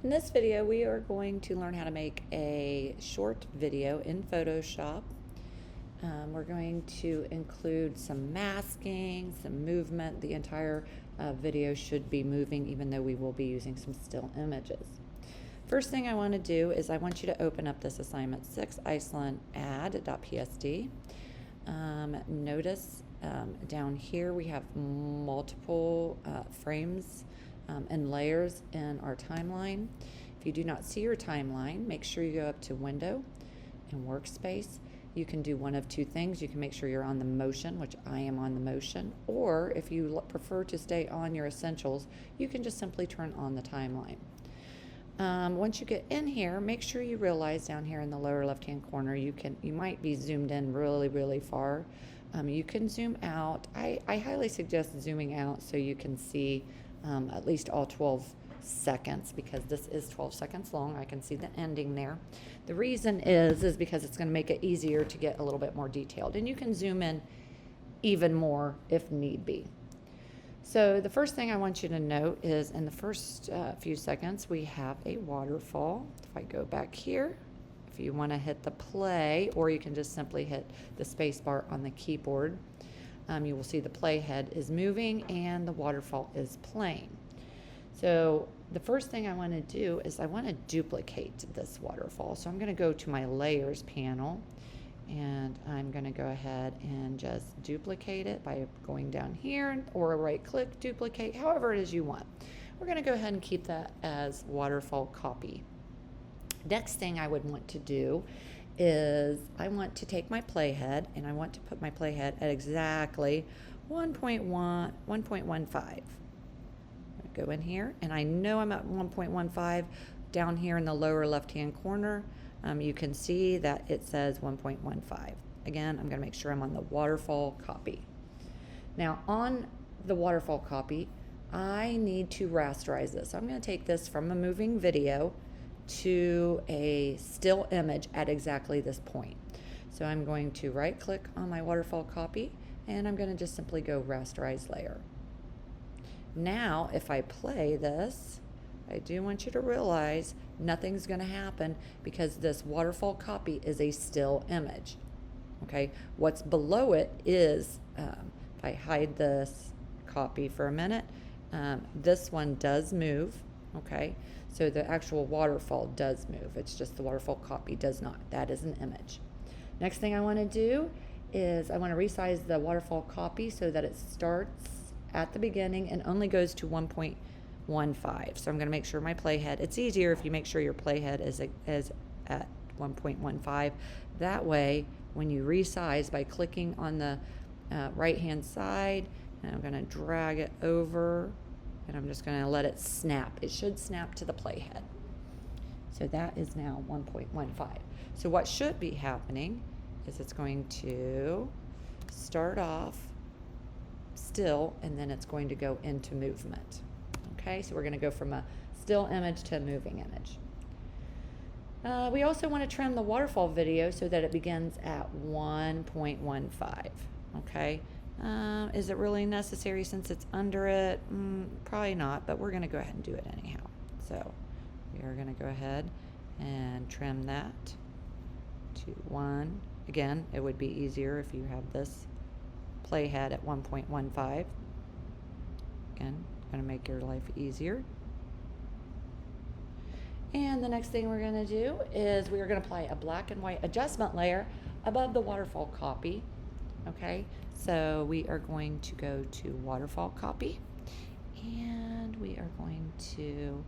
In this video, we are going to learn how to make a short video in Photoshop. We're going to include some masking, some movement. The entire video should be moving, even though we will be using some still images. First thing I want to do is I want you to open up this assignment 6 Iceland add.psd. Notice down here we have multiple frames and layers in our timeline. If you do not see your timeline, make sure you go up to Window and Workspace. You can do one of two things. You can make sure you're on the motion, which I am on the motion, or if you prefer to stay on your essentials, you can just simply turn on the timeline. Once you get in here, make sure you realize down here in the lower left-hand corner, you might be zoomed in really far. You can zoom out. I highly suggest zooming out so you can see at least all 12 seconds, because this is 12 seconds long. I can see the ending there. The reason is because it's going to make it easier to get a little bit more detailed, and you can zoom in even more if need be. So the first thing I want you to note is in the first few seconds we have a waterfall. If I go back here, if you want to hit the play, or you can just simply hit the space bar on the keyboard, you will see the playhead is moving and the waterfall is playing. So the first thing I want to do is I want to duplicate this waterfall. So I'm going to go to my layers panel, and I'm going to go ahead and just duplicate it by going down here, or right click, duplicate, however it is you want. We're going to go ahead and keep that as waterfall copy. Next thing I would want to do is I want to take my playhead, and I want to put my playhead at exactly 1.15. Go in here, and I know I'm at 1.15. Down here in the lower left hand corner, you can see that it says 1.15. Again, I'm going to make sure I'm on the waterfall copy. Now on the waterfall copy, I need to rasterize this. So I'm going to take this from a moving video to a still image at exactly this point. So I'm going to right click on my waterfall copy, and I'm going to just simply go rasterize layer. Now if I play this, I do want you to realize nothing's going to happen because this waterfall copy is a still image. Okay, what's below it is, if I hide this copy for a minute, this one does move. Okay, so the actual waterfall does move. It's just the waterfall copy does not. That is an image. Next thing I want to do is I want to resize the waterfall copy so that it starts at the beginning and only goes to 1.15. So I'm going to make sure my playhead, it's easier if you make sure your playhead is at 1.15. That way, when you resize by clicking on the right hand side, and I'm going to drag it over, and I'm just going to let it snap. It should snap to the playhead. So that is now 1.15. So what should be happening is it's going to start off still, and then it's going to go into movement. Okay, so we're going to go from a still image to a moving image. We also want to trim the waterfall video so that it begins at 1.15. Okay, is it really necessary since it's under it? Probably not, but we're going to go ahead and do it anyhow. So we are going to go ahead and trim that to 1. Again, it would be easier if you have this playhead at 1.15. Again, going to make your life easier. And the next thing we're going to do is we are going to apply a black and white adjustment layer above the waterfall copy. Okay, so we are going to go to waterfall copy, and we are going to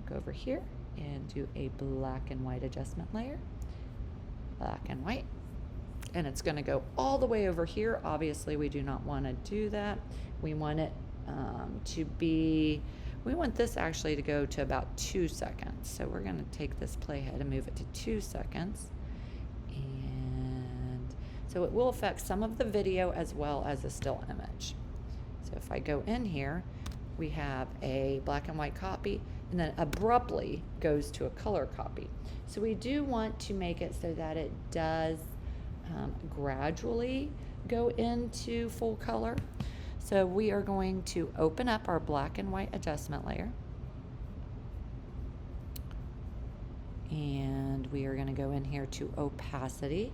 go over here and do a black and white adjustment layer. Black and white. And it's going to go all the way over here. Obviously, we do not want to do that. We want it we want this actually to go to about 2 seconds. So we're going to take this playhead and move it to 2 seconds. And so it will affect some of the video as well as a still image. So if I go in here, we have a black and white copy, and then abruptly goes to a color copy. So we do want to make it so that it does gradually go into full color. So we are going to open up our black and white adjustment layer. And we are going to go in here to opacity.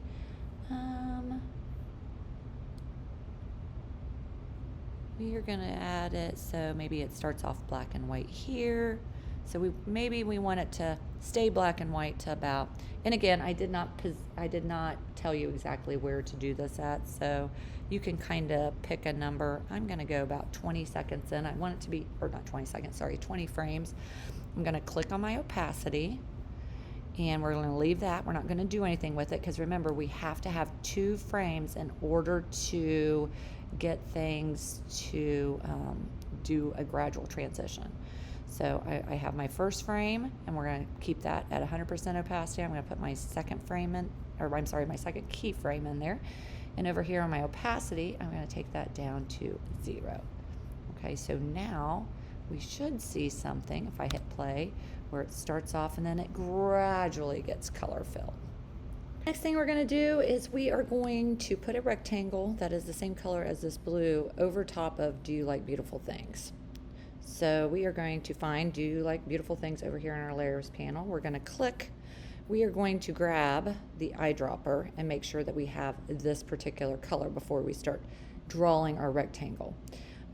We are going to add it so maybe it starts off black and white here. So maybe we want it to stay black and white to about, and again, I did not tell you exactly where to do this at, so you can kind of pick a number. I'm going to go about 20 seconds in. I want it to be, or not 20 seconds, sorry, 20 frames. I'm going to click on my opacity, and we're going to leave that. We're not going to do anything with it because remember, we have to have 2 frames in order to get things to do a gradual transition. So I have my first frame, and we're going to keep that at 100% opacity. I'm going to put my second frame in, or I'm sorry, my second keyframe in there. And over here on my opacity, I'm going to take that down to 0. Okay, so now we should see something if I hit play where it starts off and then it gradually gets color filled. Next thing we're going to do is we are going to put a rectangle that is the same color as this blue over top of Do You Like Beautiful Things? So we are going to find Do You Like Beautiful Things over here in our layers panel. We're going to click. We are going to grab the eyedropper and make sure that we have this particular color before we start drawing our rectangle.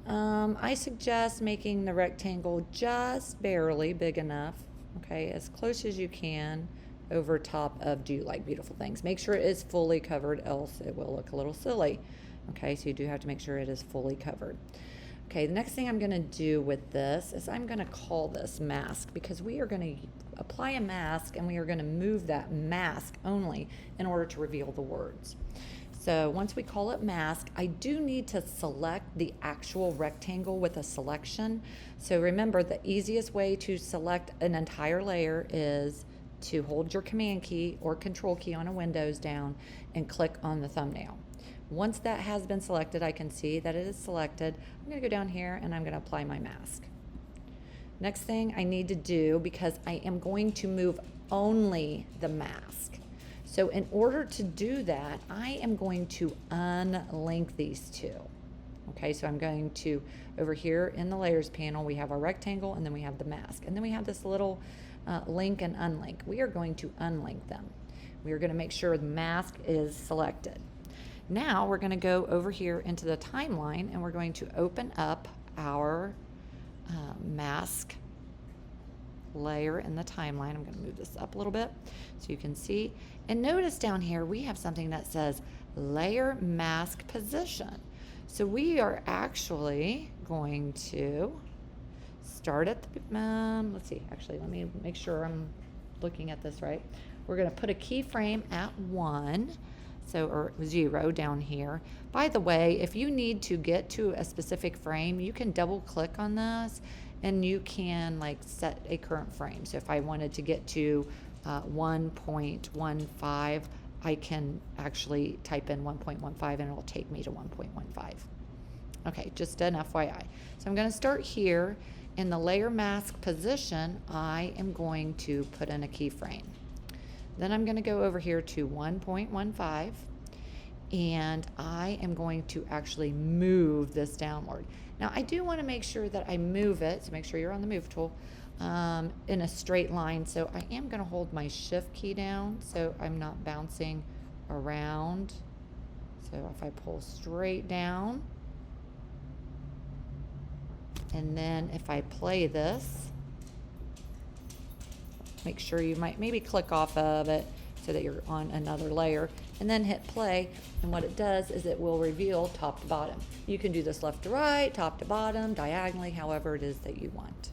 I suggest making the rectangle just barely big enough, okay, as close as you can over top of Do You Like Beautiful Things. Make sure it is fully covered, else it will look a little silly. Okay, so you do have to make sure it is fully covered. Okay, the next thing I'm going to do with this is I'm going to call this mask because we are going to apply a mask and we are going to move that mask only in order to reveal the words. So once we call it mask, I do need to select the actual rectangle with a selection. So remember, the easiest way to select an entire layer is to hold your command key or control key on a Windows down and click on the thumbnail. Once that has been selected, I can see that it is selected. I'm going to go down here and I'm going to apply my mask. Next thing I need to do, because I am going to move only the mask. So in order to do that, I am going to unlink these two. Okay, so I'm going to, over here in the layers panel, we have our rectangle and then we have the mask. And then we have this little link and unlink. We are going to unlink them. We are going to make sure the mask is selected. Now we're going to go over here into the timeline and we're going to open up our mask layer in the timeline. I'm going to move this up a little bit so you can see. And notice down here we have something that says layer mask position. So we are actually going to start at the, let's see, actually let me make sure I'm looking at this right. We're going to put a keyframe at 1. So, or 0 down here. By the way, if you need to get to a specific frame, you can double click on this and you can like set a current frame. So if I wanted to get to 1.15, I can actually type in 1.15 and it'll take me to 1.15. Okay, just an FYI. So I'm going to start here. In the layer mask position, I am going to put in a keyframe. Then I'm going to go over here to 1.15 and I am going to actually move this downward. Now I do want to make sure that I move it, so make sure you're on the move tool, in a straight line. So I am going to hold my shift key down so I'm not bouncing around. So if I pull straight down, and then if I play this, make sure you might maybe click off of it so that you're on another layer and then hit play, and what it does is it will reveal top to bottom. You can do this left to right, top to bottom, diagonally, however it is that you want.